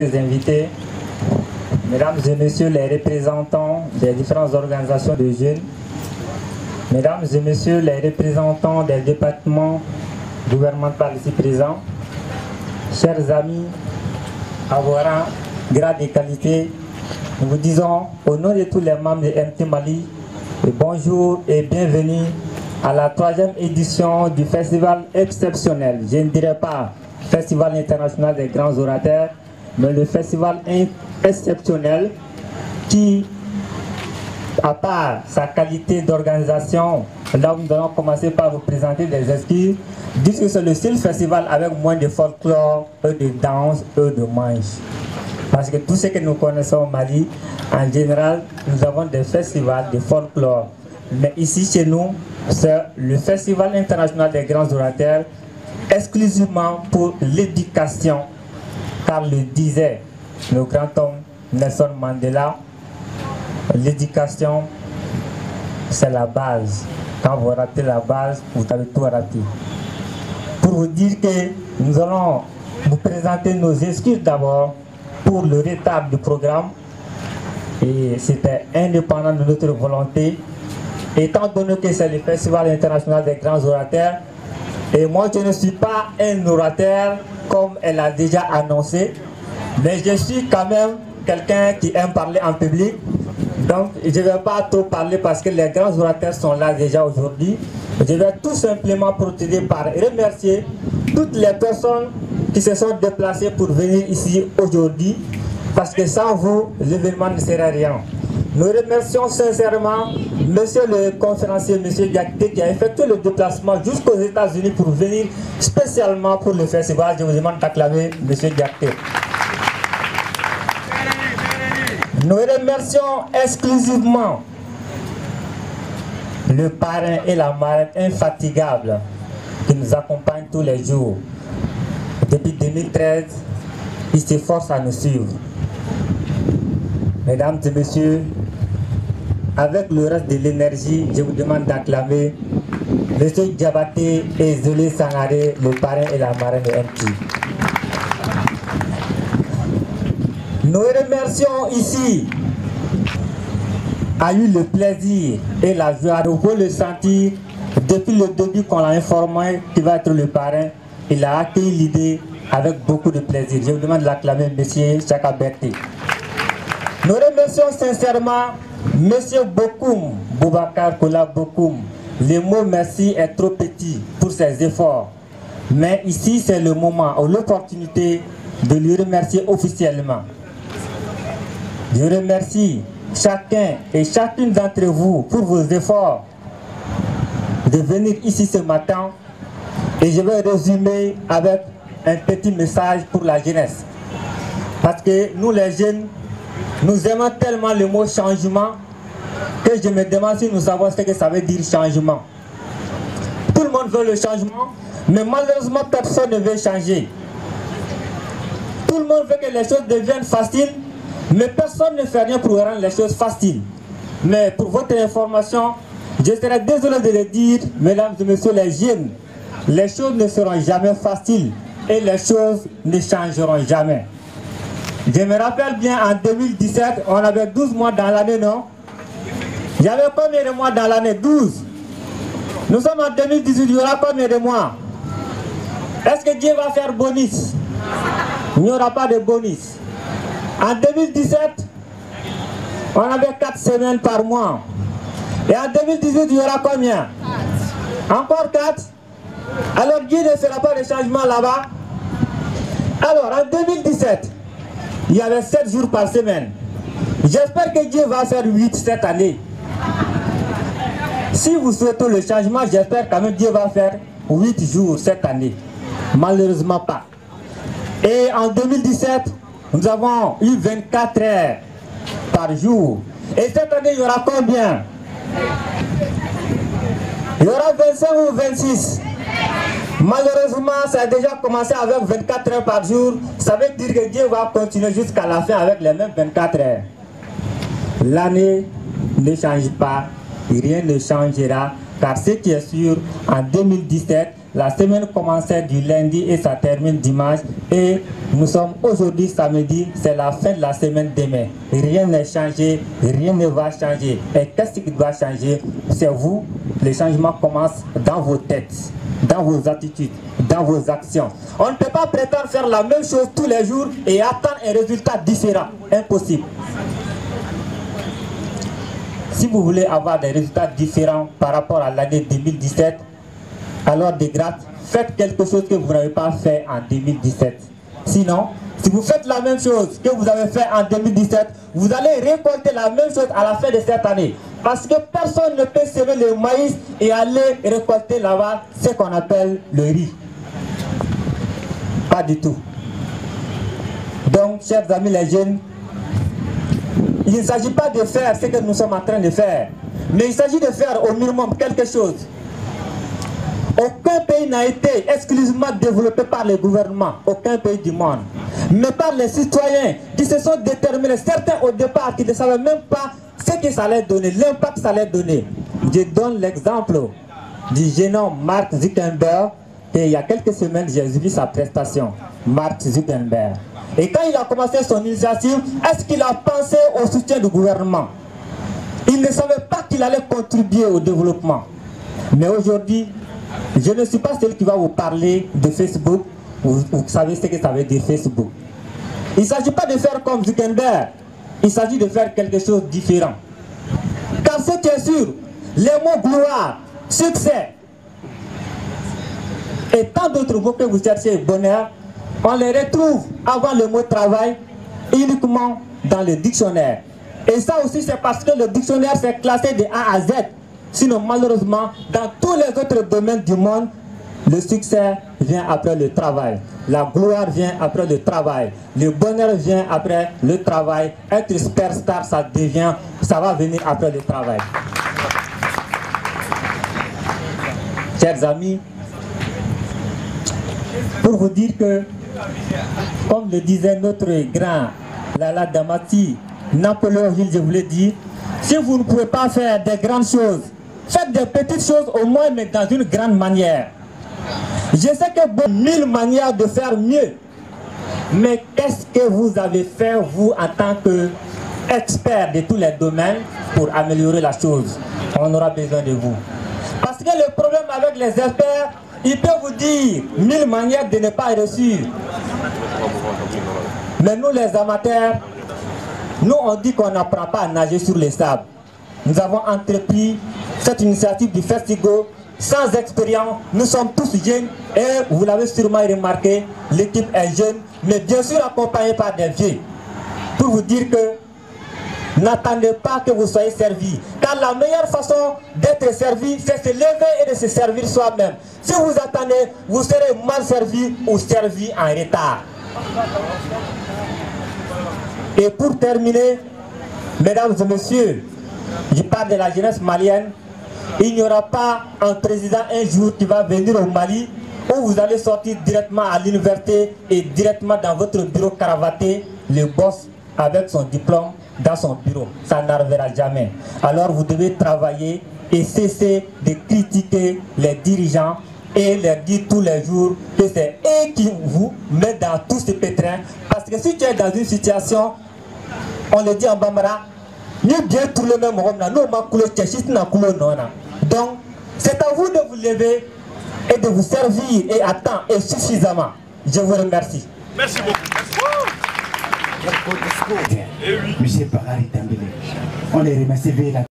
Les invités, mesdames et messieurs les représentants des différentes organisations de jeunes, mesdames et messieurs les représentants des départements gouvernementaux ici présents, chers amis, à vos rangs, grades et qualités, nous vous disons au nom de tous les membres de MT Mali, bonjour et bienvenue à la 3e édition du festival exceptionnel. Je ne dirais pas Festival international des grands orateurs, mais le festival exceptionnel qui, à part sa qualité d'organisation, là où nous allons commencer par vous présenter des excuses, disent que c'est le seul festival avec moins de folklore, de danse, de manche. Parce que tout ce que nous connaissons au Mali, en général, nous avons des festivals de folklore. Mais ici, chez nous, c'est le festival international des grands orateurs, exclusivement pour l'éducation. Car le disait le grand homme Nelson Mandela, l'éducation, c'est la base. Quand vous ratez la base, vous avez tout raté. Pour vous dire que nous allons vous présenter nos excuses d'abord pour le retard du programme. Et c'était indépendant de notre volonté. Étant donné que c'est le Festival international des grands orateurs, et moi je ne suis pas un orateur comme elle a déjà annoncé, mais je suis quand même quelqu'un qui aime parler en public. Donc je ne vais pas trop parler parce que les grands orateurs sont là déjà aujourd'hui. Je vais tout simplement procéder par remercier toutes les personnes qui se sont déplacées pour venir ici aujourd'hui, parce que sans vous, l'événement ne serait rien. Nous remercions sincèrement monsieur le conférencier, monsieur Diakité, qui a effectué le déplacement jusqu'aux États-Unis pour venir spécialement pour le festival. Je vous demande d'acclamer monsieur Diakité. Nous remercions exclusivement le parrain et la marraine infatigables qui nous accompagnent tous les jours. Depuis 2013, ils s'efforcent à nous suivre. Mesdames et messieurs, avec le reste de l'énergie, je vous demande d'acclamer M. Diabaté et Zolé Sangaré, le parrain et la marraine de MT. Nous remercions ici, a eu le plaisir et la joie de vous le sentir depuis le début qu'on l'a informé qu'il va être le parrain. Il a accueilli l'idée avec beaucoup de plaisir. Je vous demande de l'acclamer M. Chaka Berté. Nous remercions sincèrement M. Bokoum, Boubacar Kola Bokoum. Le mot merci est trop petit pour ses efforts. Mais ici, c'est le moment ou l'opportunité de lui remercier officiellement. Je remercie chacun et chacune d'entre vous pour vos efforts de venir ici ce matin. Et je vais résumer avec un petit message pour la jeunesse. Parce que nous, les jeunes, nous aimons tellement le mot changement que je me demande si nous savons ce que ça veut dire changement. Tout le monde veut le changement, mais malheureusement personne ne veut changer. Tout le monde veut que les choses deviennent faciles, mais personne ne fait rien pour rendre les choses faciles. Mais pour votre information, je serais désolé de le dire, mesdames et messieurs les jeunes, les choses ne seront jamais faciles et les choses ne changeront jamais. Je me rappelle bien, en 2017, on avait 12 mois dans l'année, non? Il y avait combien de mois dans l'année? 12. Nous sommes en 2018, il y aura combien de mois? Est-ce que Dieu va faire bonus? Il n'y aura pas de bonus. En 2017, on avait 4 semaines par mois. Et en 2018, il y aura combien? Encore 4? Alors Dieu ne fera pas de changement là-bas. Alors en 2017, il y avait 7 jours par semaine. J'espère que Dieu va faire 8 cette année. Si vous souhaitez le changement, j'espère quand même que Dieu va faire 8 jours cette année. Malheureusement pas. Et en 2017, nous avons eu 24 heures par jour. Et cette année, il y aura combien? Il y aura 25 ou 26. Malheureusement, ça a déjà commencé avec 24 heures par jour. Ça veut dire que Dieu va continuer jusqu'à la fin avec les mêmes 24 heures. L'année ne change pas, rien ne changera, car ce qui est sûr, en 2017, la semaine commençait du lundi et ça termine dimanche. Et nous sommes aujourd'hui samedi, c'est la fin de la semaine demain. Rien n'est changé, rien ne va changer. Et qu'est-ce qui doit changer? C'est vous. Les changements commencent dans vos têtes, dans vos attitudes, dans vos actions. On ne peut pas prétendre faire la même chose tous les jours et attendre un résultat différent. Impossible. Si vous voulez avoir des résultats différents par rapport à l'année 2017, alors de grâce, faites quelque chose que vous n'avez pas fait en 2017. Sinon, si vous faites la même chose que vous avez fait en 2017, vous allez récolter la même chose à la fin de cette année. Parce que personne ne peut semer le maïs et aller récolter là-bas ce qu'on appelle le riz. Pas du tout. Donc, chers amis les jeunes, il ne s'agit pas de faire ce que nous sommes en train de faire, mais il s'agit de faire au minimum quelque chose. Aucun pays n'a été exclusivement développé par le gouvernement, aucun pays du monde, mais par les citoyens qui se sont déterminés, certains au départ qui ne savaient même pas ce que ça allait donner, l'impact que ça allait donner. Je donne l'exemple du jeune homme Mark Zuckerberg, et il y a quelques semaines j'ai vu sa prestation, Mark Zuckerberg. Et quand il a commencé son initiative, est-ce qu'il a pensé au soutien du gouvernement? Il ne savait pas qu'il allait contribuer au développement. Mais aujourd'hui, je ne suis pas celui qui va vous parler de Facebook. Vous savez ce que ça veut dire Facebook. Il ne s'agit pas de faire comme Zuckerberg. Il s'agit de faire quelque chose de différent. Car ce qui est sûr, les mots gloire, succès et tant d'autres mots que vous cherchez, bonheur, on les retrouve avant le mot travail uniquement dans le dictionnaire. Et ça aussi c'est parce que le dictionnaire s'est classé de A à Z. Sinon malheureusement, dans tous les autres domaines du monde, le succès vient après le travail. La gloire vient après le travail. Le bonheur vient après le travail. Être superstar, ça va venir après le travail. Chers amis, pour vous dire que, comme le disait notre grand Lala Damati, Napoléon Hill, je voulais dire, si vous ne pouvez pas faire des grandes choses, faites des petites choses au moins, mais dans une grande manière. Je sais que 1000 manières de faire mieux, mais qu'est-ce que vous avez fait, vous, en tant qu'expert de tous les domaines, pour améliorer la chose? On aura besoin de vous. Parce que le problème avec les experts, ils peuvent vous dire 1000 manières de ne pas réussir. Mais nous, les amateurs, nous, on dit qu'on n'apprend pas à nager sur les sables. Nous avons entrepris cette initiative du Festigo sans expérience. Nous sommes tous jeunes et vous l'avez sûrement remarqué, l'équipe est jeune, mais bien sûr accompagnée par des vieux. Pour vous dire que n'attendez pas que vous soyez servis. Car la meilleure façon d'être servi, c'est de se lever et de se servir soi-même. Si vous attendez, vous serez mal servi ou servi en retard. Et pour terminer, mesdames et messieurs, je parle de la jeunesse malienne. Il n'y aura pas un président un jour qui va venir au Mali où vous allez sortir directement à l'université et directement dans votre bureau cravaté, le boss avec son diplôme dans son bureau. Ça n'arrivera jamais. Alors vous devez travailler et cesser de critiquer les dirigeants et leur dire tous les jours que c'est eux qui vous mettent dans tout ce pétrin. Parce que si tu es dans une situation, on le dit en Bambara, nous bien tout le même homme, donc c'est à vous de vous lever et de vous servir et à temps et suffisamment. Je vous remercie. Merci beaucoup. Monsieur Parari Tambélé, on les remercie.